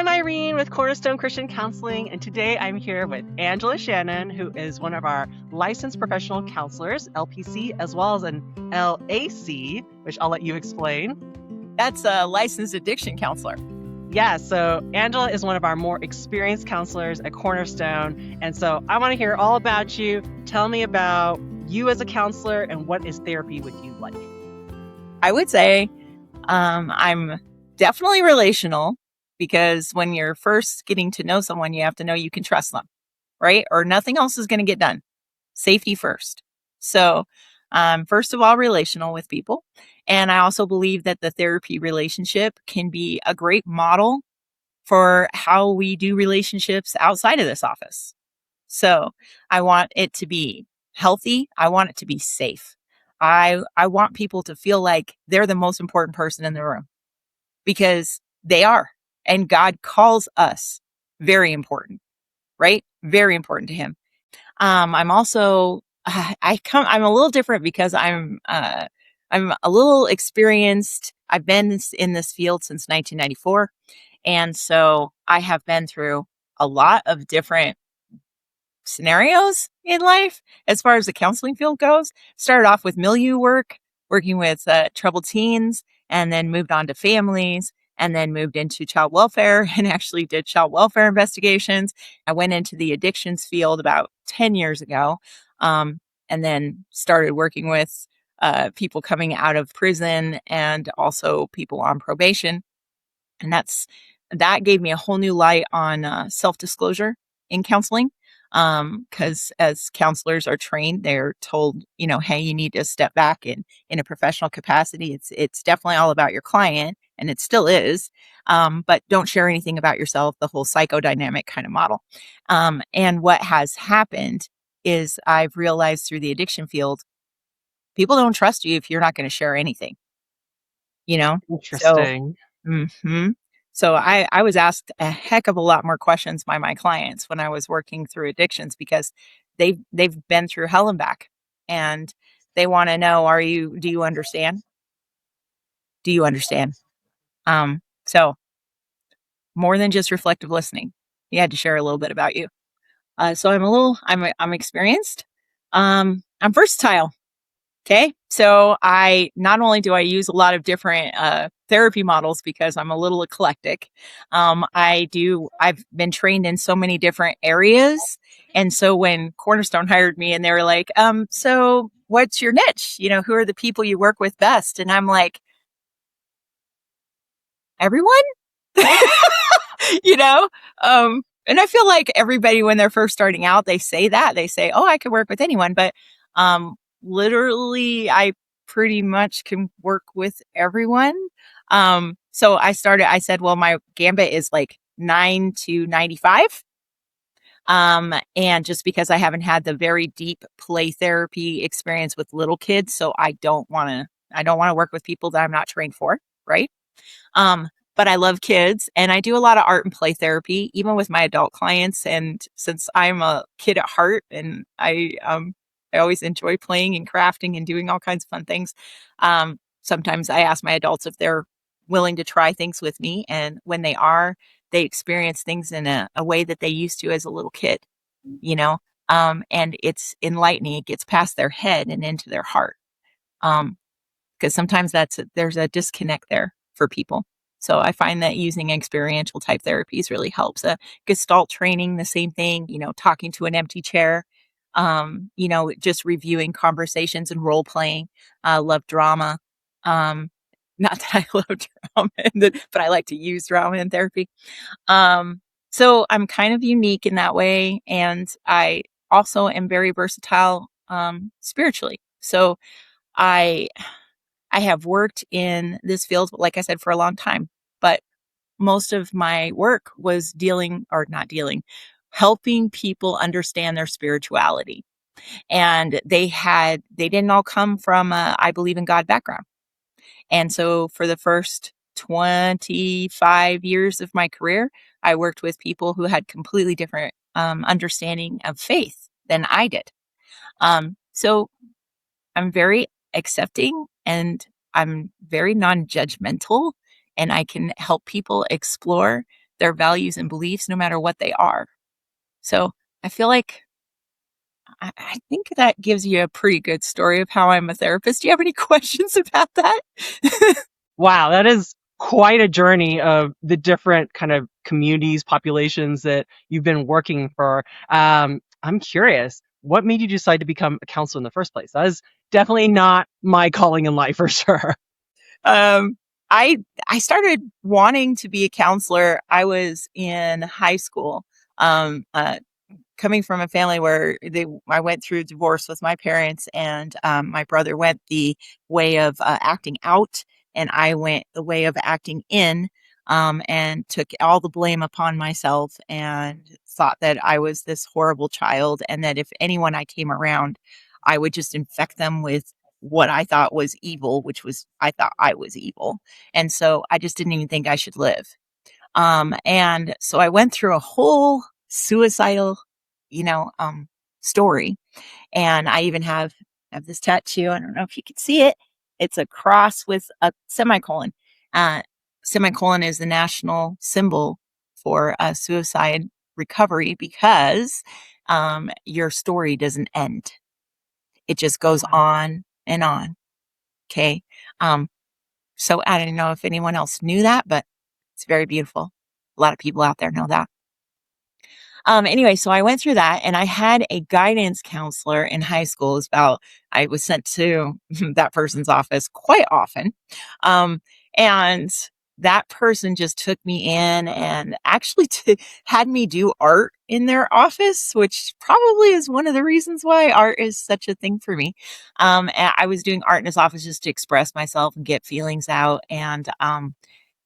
I'm Irene with Cornerstone Christian Counseling, and today I'm here with Angela Shannon, who is one of our licensed professional counselors, LPC, as well as an LAC, which I'll let you explain. That's a licensed addiction counselor. Yeah, so Angela is one of our more experienced counselors at Cornerstone, and so I want to hear all about you. Tell me about you as a counselor and what is therapy with you like? I would say I'm definitely relational, because when you're first getting to know someone, you have to know you can trust them, right? Or nothing else is going to get done. Safety first. So, first of all, relational with people. And I also believe that the therapy relationship can be a great model for how we do relationships outside of this office. So I want it to be healthy. I want it to be safe. I want people to feel like they're the most important person in the room, because they are. And God calls us very important, right? Very important to him. I'm also, I'm a little different because I'm a little experienced. I've been in this field since 1994. And so I have been through a lot of different scenarios in life as far as the counseling field goes. Started off with milieu work, working with troubled teens, and then moved on to families, and then moved into child welfare and actually did child welfare investigations. I went into the addictions field about 10 years ago, and then started working with people coming out of prison and also people on probation. And that gave me a whole new light on self-disclosure in counseling. Because as counselors are trained, they're told, hey, you need to step back in a professional capacity. It's definitely all about your client, and it still is. But don't share anything about yourself, the whole psychodynamic kind of model. And what has happened is I've realized through the addiction field, people don't trust you if you're not going to share anything, you know? So Interesting. hmm So I was asked a heck of a lot more questions by my clients when I was working through addictions, because they've been through hell and back, and they want to know, do you understand? Do you understand? So more than just reflective listening, you had to share a little bit about you. So I'm experienced. I'm versatile. Okay. So not only do I use a lot of different therapy models because I'm a little eclectic, I've been trained in so many different areas. And so when Cornerstone hired me and they were like, so what's your niche? Who are the people you work with best? And I'm like, everyone, you know? And I feel like everybody, when they're first starting out, they say, oh, I could work with anyone. But literally, I pretty much can work with everyone. So I said, well, my gambit is like 9 to 95. And just because I haven't had the very deep play therapy experience with little kids, so I don't want to work with people that I'm not trained for, right? But I love kids, and I do a lot of art and play therapy, even with my adult clients. And since I'm a kid at heart, and I always enjoy playing and crafting and doing all kinds of fun things. Sometimes I ask my adults if they're willing to try things with me, and when they are, they experience things in a way that they used to as a little kid, you know. And it's enlightening. It gets past their head and into their heart. Because sometimes there's a disconnect there for people. So I find that using experiential type therapies really helps. Gestalt training, the same thing, talking to an empty chair, just reviewing conversations and role playing. Love drama. Not that I love drama, but I like to use drama in therapy. So I'm kind of unique in that way. And I also am very versatile spiritually. So I I have worked in this field, like I said, for a long time, but most of my work was helping people understand their spirituality. And they didn't all come from a I believe in God background. And so for the first 25 years of my career, I worked with people who had completely different understanding of faith than I did. So I'm very accepting, and I'm very non-judgmental, and I can help people explore their values and beliefs, no matter what they are. So I feel like I think that gives you a pretty good story of how I'm a therapist. Do you have any questions about that? Wow, that is quite a journey of the different kind of communities, populations that you've been working for. I'm curious, what made you decide to become a counselor in the first place? That is definitely not my calling in life for sure. Um, I I started wanting to be a counselor. I was in high school. Um, uh, Coming from a family where I went through divorce with my parents, and my brother went the way of acting out, and I went the way of acting in, and took all the blame upon myself, and thought that I was this horrible child, and that if anyone I came around, I would just infect them with what I thought was evil, which was I thought I was evil, and so I just didn't even think I should live. And so I went through a whole suicidal, you know, story. And I even have this tattoo. I don't know if you can see it. It's a cross with a semicolon. Uh, Semicolon is the national symbol for suicide recovery because your story doesn't end. It just Oh, goes wow. on and on. Okay. Um, so I don't know if anyone else knew that, but it's very beautiful. A lot of people out there know that. Anyway, so I went through that and I had a guidance counselor in high school. It was about, I was sent to that person's office quite often. Um, and that person just took me in and actually had me do art in their office, which probably is one of the reasons why art is such a thing for me. And I was doing art in his office just to express myself and get feelings out. And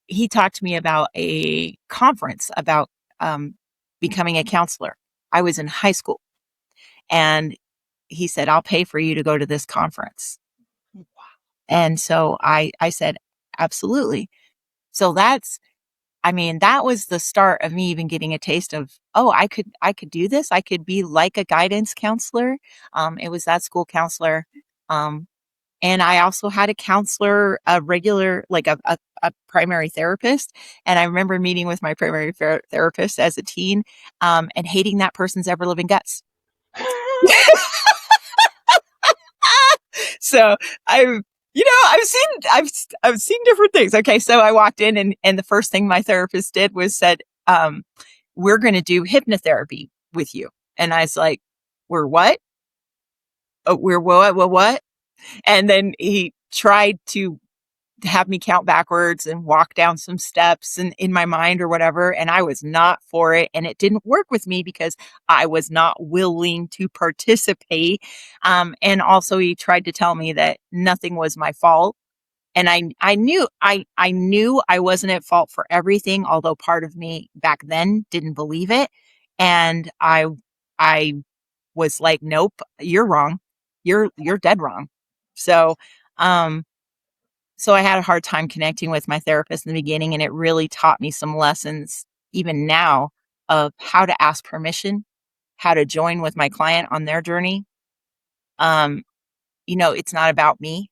he talked to me about a conference about um, becoming a counselor. I was in high school, and he said, "I'll pay for you to go to this conference." And so I said, "Absolutely." So I mean, that was the start of me even getting a taste of, oh, I could do this. I could be like a guidance counselor. It was that school counselor. Um, and I also had a counselor, a regular, like a primary therapist. And I remember meeting with my primary therapist as a teen, and hating that person's ever living guts. So I've, I've seen different things. Okay. So I walked in, and the first thing my therapist did was said, we're going to do hypnotherapy with you. And I was like, we're what? Oh, we're what? And then he tried to have me count backwards and walk down some steps and in my mind or whatever. And I was not for it. And it didn't work with me because I was not willing to participate. And also he tried to tell me that nothing was my fault. And I knew I wasn't at fault for everything, although part of me back then didn't believe it. And I was like, nope, you're wrong. You're dead wrong. So, um, so I had a hard time connecting with my therapist in the beginning, and it really taught me some lessons, even now, of how to ask permission, how to join with my client on their journey. Um, it's not about me,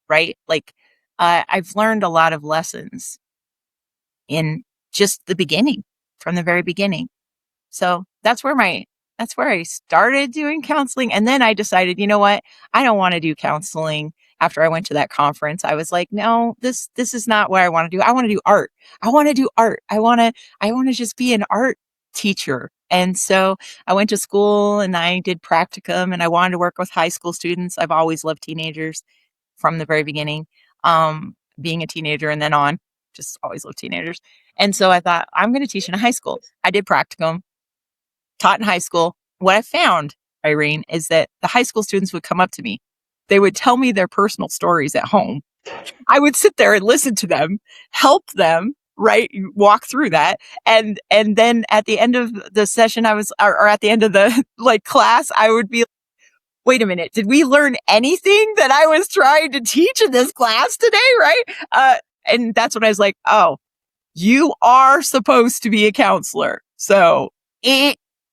right? Like, I've learned a lot of lessons in just the beginning, from the very beginning. So that's where I started doing counseling. And then I decided, you know what? I don't want to do counseling after I went to that conference. I was like, no, this is not what I want to do. I want to do art. I want to do art. I want to just be an art teacher. And so I went to school and I did practicum, and I wanted to work with high school students. I've always loved teenagers from the very beginning. Being a teenager and then on, just always loved teenagers. And so I thought, I'm going to teach in a high school. I did practicum, taught in high school. What I found, Irene, is that the high school students would come up to me. They would tell me their personal stories at home. I would sit there and listen to them, help them, right, walk through that. And then at the end of the session, or at the end of the like class, I would be, wait a minute, did we learn anything that I was trying to teach in this class today? Right. And that's when I was like, oh, you are supposed to be a counselor. So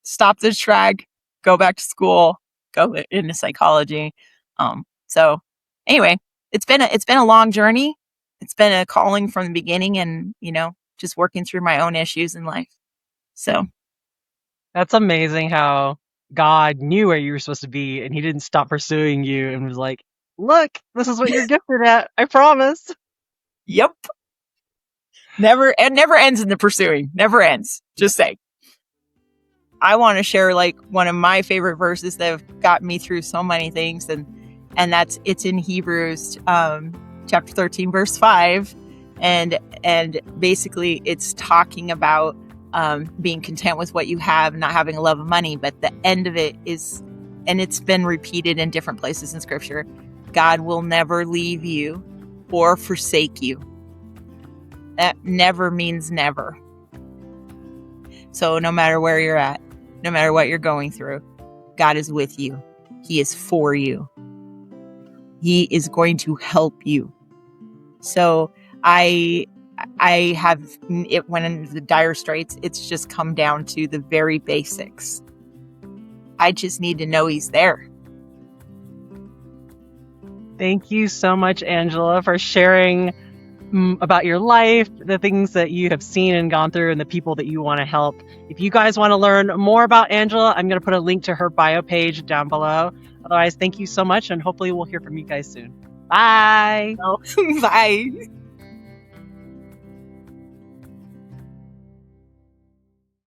stop this track, go back to school, go into psychology. So anyway, it's been a long journey. It's been a calling from the beginning, and just working through my own issues in life. So That's amazing how God knew where you were supposed to be and he didn't stop pursuing you and was like, look, this is what you're gifted at. I promise. yep. Never ends in the pursuing. Never ends. Just say. I want to share like one of my favorite verses that have got me through so many things, and it's in Hebrews chapter 13 verse 5, and basically it's talking about being content with what you have, not having a love of money. But the end of it is, and it's been repeated in different places in Scripture, God will never leave you or forsake you. That never means never. So no matter where you're at, no matter what you're going through, God is with you. He is for you. He is going to help you. So I have it when in the dire straits, it's just come down to the very basics. I just need to know he's there. Thank you so much, Angela, for sharing about your life, the things that you have seen and gone through, and the people that you want to help. If you guys want to learn more about Angela, I'm going to put a link to her bio page down below. Otherwise, thank you so much, and hopefully we'll hear from you guys soon. Bye. Bye.